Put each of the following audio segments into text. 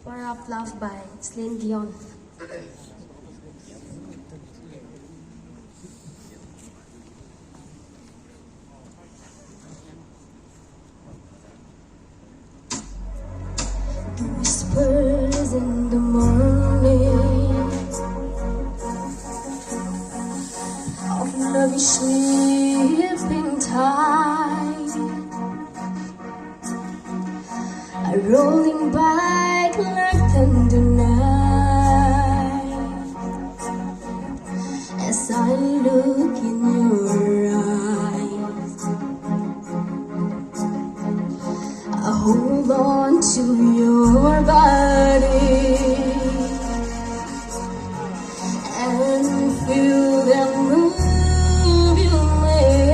Power of Love by Celine Dion. The whispers in the morning of love sleeping tight are rolling back like thunder night as I look in your eyes. I hold on to your body and feel that move you make.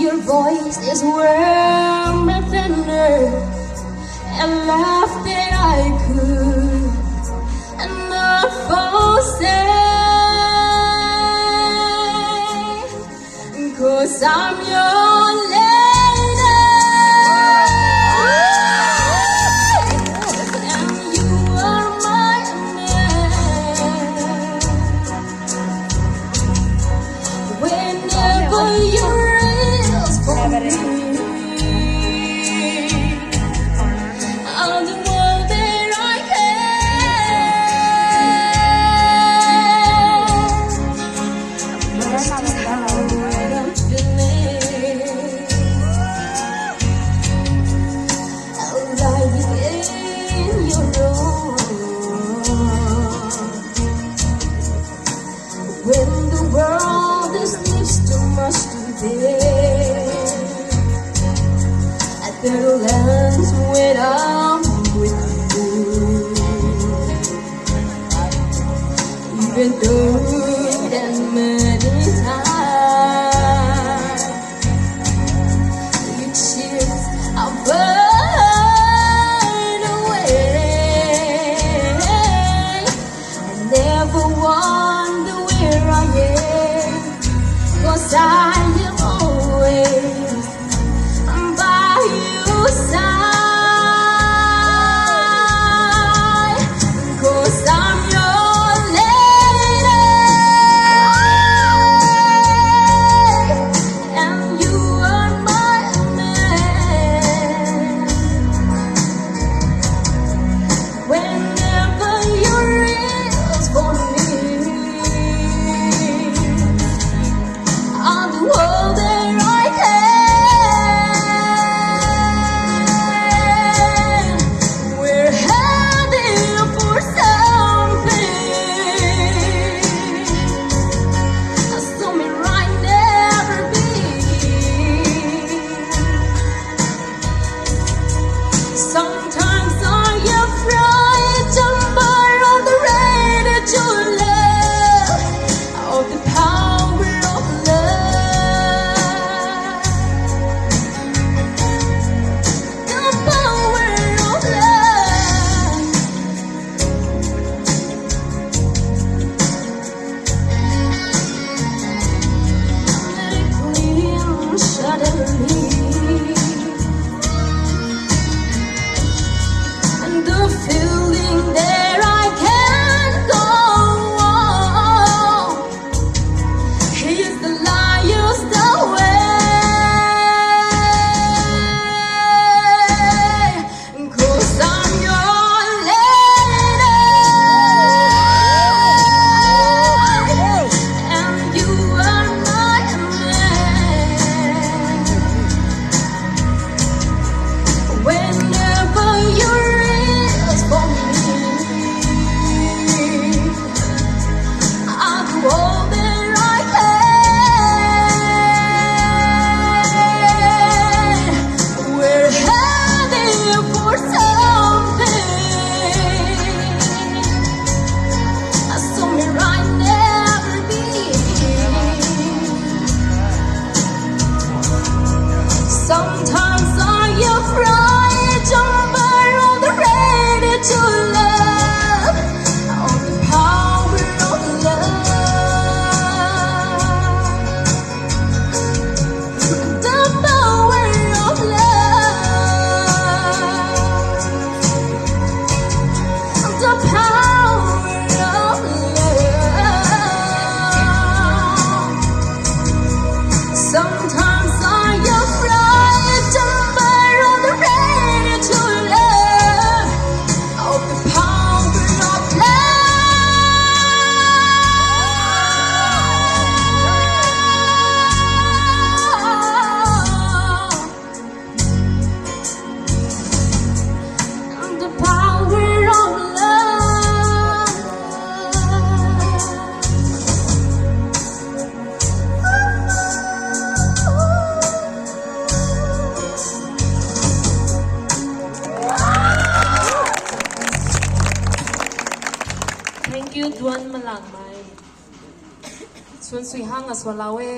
Your voice is warm and tender, and laugh that I could and not forsake, 'cause I'm your lady. When the world is too much to bear, at better lands when I'm with you. Even though that many times you choose, I'll burn away and never wonder where I am, 'cause I am always by your side, 'cause I'm your lady. you duan malang mai Xuân suy hang as walawe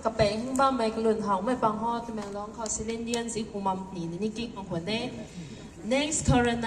kapeng hing ba mai kalun hang mai pang ho te meng long kha Celine Dion si kumam ni ni ki ang hone next current